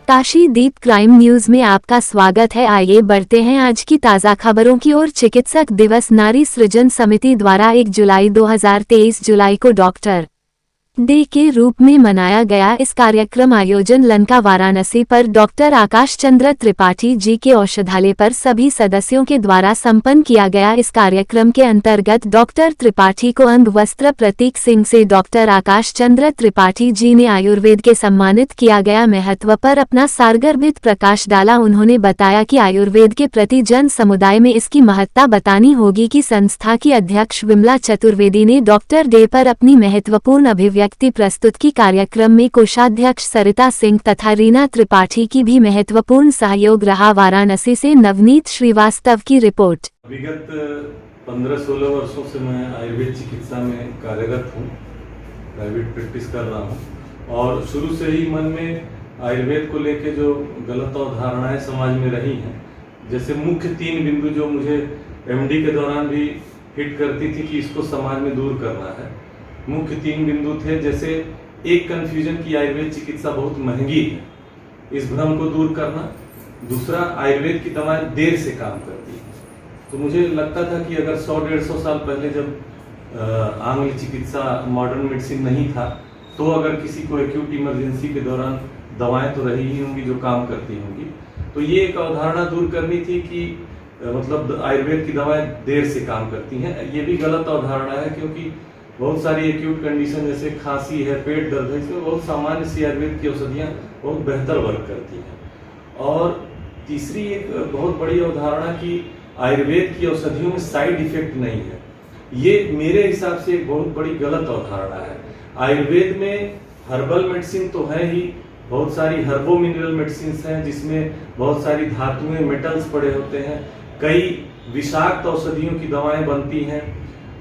काशीदीप crime news में आपका स्वागत है। आइए बढ़ते हैं आज की ताज़ा खबरों की ओर। चिकित्सक दिवस नारी सृजन समिति द्वारा 1 जुलाई 2023 जुलाई को डॉक्टर डे के रूप में मनाया गया। इस कार्यक्रम आयोजन लंका वाराणसी पर डॉक्टर आकाश चंद्र त्रिपाठी जी के औषधालय पर सभी सदस्यों के द्वारा संपन्न किया गया। इस कार्यक्रम के अंतर्गत डॉक्टर त्रिपाठी को अंग वस्त्र प्रतीक सिंह से डॉक्टर आकाश चंद्र त्रिपाठी जी ने आयुर्वेद के सम्मानित किया गया महत्व पर अपना सारगर्भित प्रकाश डाला। उन्होंने बताया कि आयुर्वेद के प्रति जन समुदाय में इसकी महत्ता बतानी होगी कि संस्था की अध्यक्ष विमला चतुर्वेदी ने डॉक्टर डे पर अपनी महत्वपूर्ण अभिव्यक्ति प्रस्तुत की। कार्यक्रम में कोषाध्यक्ष सरिता सिंह तथा रीना त्रिपाठी की भी महत्वपूर्ण सहयोग रहा। वाराणसी से नवनीत श्रीवास्तव की रिपोर्ट। विगत 15-16 वर्षों से मैं आयुर्वेद चिकित्सा में कार्यरत हूँ, प्राइवेट प्रैक्टिस कर रहा हूँ और शुरू से ही मन में आयुर्वेद को लेके जो गलत अवधारणाएं समाज में रही हैं, जैसे मुख्य 3 बिंदु जो मुझे एमडी के दौरान भी हिट करती थी कि इसको समाज में दूर करना है। मुख्य 3 बिंदु थे, जैसे एक कंफ्यूजन की आयुर्वेद चिकित्सा बहुत महंगी है, इस भ्रम को दूर करना। दूसरा, आयुर्वेद की दवाएं देर से काम करती है। तो मुझे लगता था कि अगर 100-150 साल पहले जब आंग्ल चिकित्सा मॉडर्न मेडिसिन नहीं था, तो अगर किसी को एक्यूट इमरजेंसी के दौरान दवाएं तो रही ही होंगी जो काम करती होंगी। तो ये एक अवधारणा दूर करनी थी कि मतलब आयुर्वेद की दवाएं देर से काम करती हैं। ये भी गलत अवधारणा है, क्योंकि बहुत सारी एक्यूट कंडीशन जैसे खांसी है, पेट दर्द है, इसमें बहुत सामान्य सी आयुर्वेद की औषधियाँ बहुत बेहतर वर्क करती हैं। और तीसरी एक बहुत बड़ी अवधारणा कि आयुर्वेद की औषधियों में साइड इफेक्ट नहीं है, ये मेरे हिसाब से एक बहुत बड़ी गलत अवधारणा है। आयुर्वेद में हर्बल मेडिसिन तो है ही, बहुत सारी हर्बो मिनरल मेडिसिन हैं जिसमें बहुत सारी धातुएं, मेटल्स पड़े होते हैं। कई विषाक्त औषधियों की दवाएं बनती हैं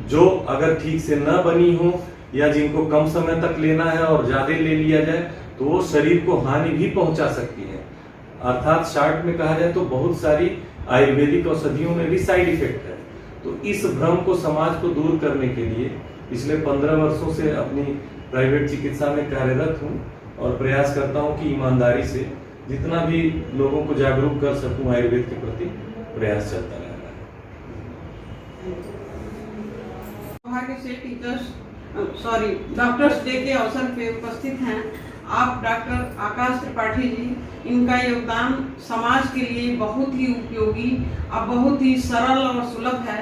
जो अगर ठीक से न बनी हो या जिनको कम समय तक लेना है और ज्यादा ले लिया जाए तो वो शरीर को हानि भी पहुंचा सकती है। अर्थात शार्ट में कहा जाए तो बहुत सारी आयुर्वेदिक औषधियों में भी साइड इफेक्ट है। तो इस भ्रम को समाज को दूर करने के लिए पिछले 15 वर्षों से अपनी प्राइवेट चिकित्सा में कार्यरत हूँ और प्रयास करता हूँ कि ईमानदारी से जितना भी लोगों को जागरूक कर सकूँ आयुर्वेद के प्रति, प्रयास चलता रहता है। डॉक्टर्स डे के अवसर पे उपस्थित हैं आप डॉक्टर आकाश त्रिपाठी जी। इनका योगदान समाज के लिए बहुत ही उपयोगी और बहुत ही सरल और सुलभ है।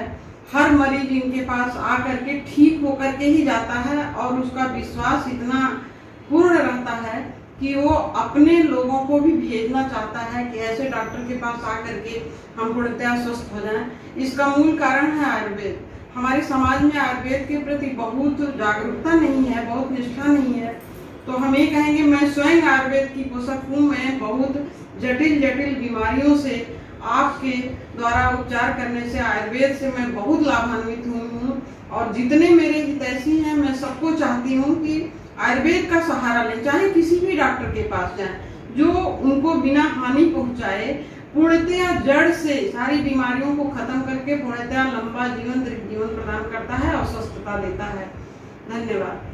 हर मरीज इनके पास आकर के ठीक होकर के ही जाता है और उसका विश्वास इतना पूर्ण रहता है कि वो अपने लोगों को भी भेजना चाहता है कि ऐसे डॉक्टर के पास आकर के हम पूर्णतया स्वस्थ हो जाएं। इसका मूल कारण है आयुर्वेद। हमारे समाज में आयुर्वेद के प्रति बहुत जागरूकता नहीं है, बहुत निष्ठा नहीं है। तो हम ये कहेंगे, मैं स्वयं आयुर्वेद की पोषक हूँ। मैं बहुत जटिल बीमारियों से आपके द्वारा उपचार करने से, आयुर्वेद से मैं बहुत लाभान्वित हूँ और जितने मेरे हितैषी हैं मैं सबको चाहती हूँ कि आयुर्वेद का सहारा लें, चाहे किसी भी डॉक्टर के पास जाएं, जो उनको बिना हानि पहुँचाए पूर्णतया जड़ से सारी बीमारियों को खत्म करके पूर्णतया लंबा जीवन, दीर्घ जीवन प्रदान करता है और स्वस्थता देता है। धन्यवाद।